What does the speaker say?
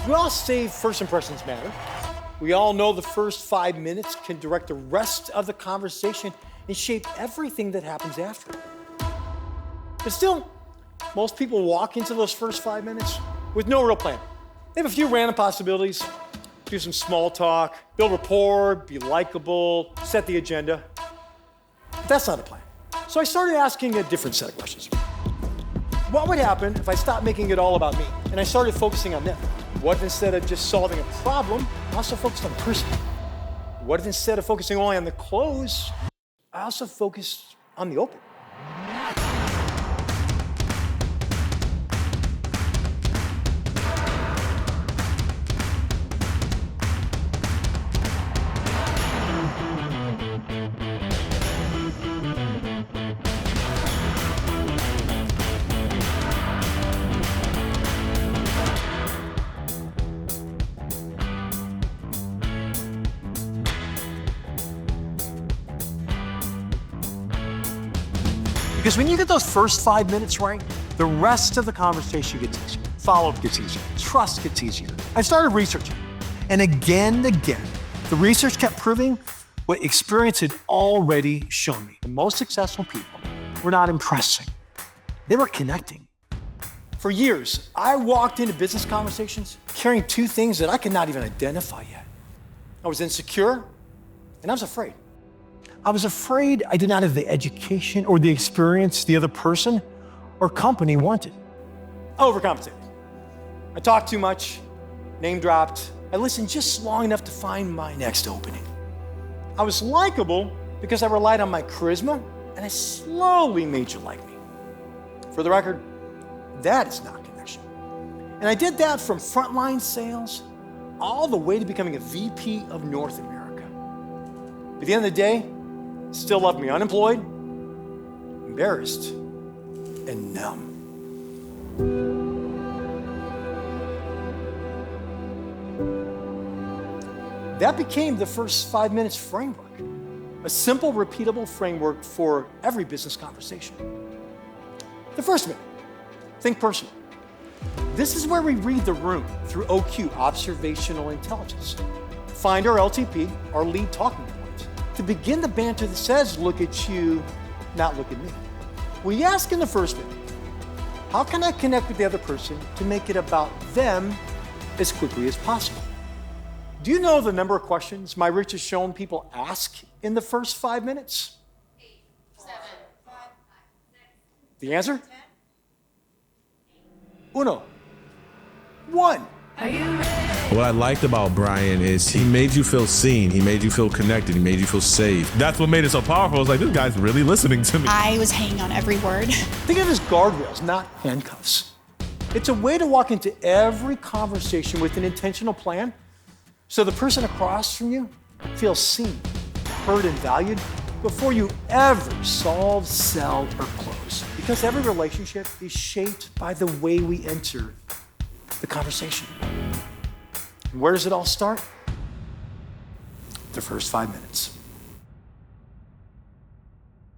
We all say first impressions matter. We all know the first 5 minutes can direct the rest of the conversation and shape everything that happens after. But still, most people walk into those first 5 minutes with no real plan. They have a few random possibilities, do some small talk, build rapport, be likable, set the agenda. But that's not a plan. So I started asking a different set of questions. What would happen if I stopped making it all about me and I started focusing on them? What if instead of just solving a problem, I also focused on the person? What if instead of focusing only on the close, I also focused on the open? Because when you get those first 5 minutes right, the rest of the conversation gets easier. Follow-up gets easier. Trust gets easier. I started researching. And again, the research kept proving what experience had already shown me. The most successful people were not impressing. They were connecting. For years, I walked into business conversations carrying two things that I could not even identify yet. I was insecure, and I was afraid. I was afraid I did not have the education or the experience the other person or company wanted. I overcompensated. I talked too much, name dropped. I listened just long enough to find my next opening. I was likable because I relied on my charisma, and I slowly made you like me. For the record, that is not connection. And I did that from frontline sales all the way to becoming a VP of North America. At the end of the day, still loved me unemployed, embarrassed, and numb. That became the first 5 minutes framework, a simple, repeatable framework for every business conversation. The first minute, think personal. This is where we read the room through OQ, observational intelligence. Find our LTP, our lead talking point, to begin the banter that says, look at you, not look at me. We ask in the first minute, how can I connect with the other person to make it about them as quickly as possible? Do you know the number of questions my research has shown people ask in the first 5 minutes? 8, 7, 5, 6. The answer? 1. What I liked about Bryan is he made you feel seen, he made you feel connected, he made you feel safe. That's what made it so powerful. I was like, this guy's really listening to me. I was hanging on every word. Think of it as guardrails, not handcuffs. It's a way to walk into every conversation with an intentional plan so the person across from you feels seen, heard, and valued before you ever solve, sell, or close. Because every relationship is shaped by the way we enter the conversation. And where does it all start? The first 5 minutes.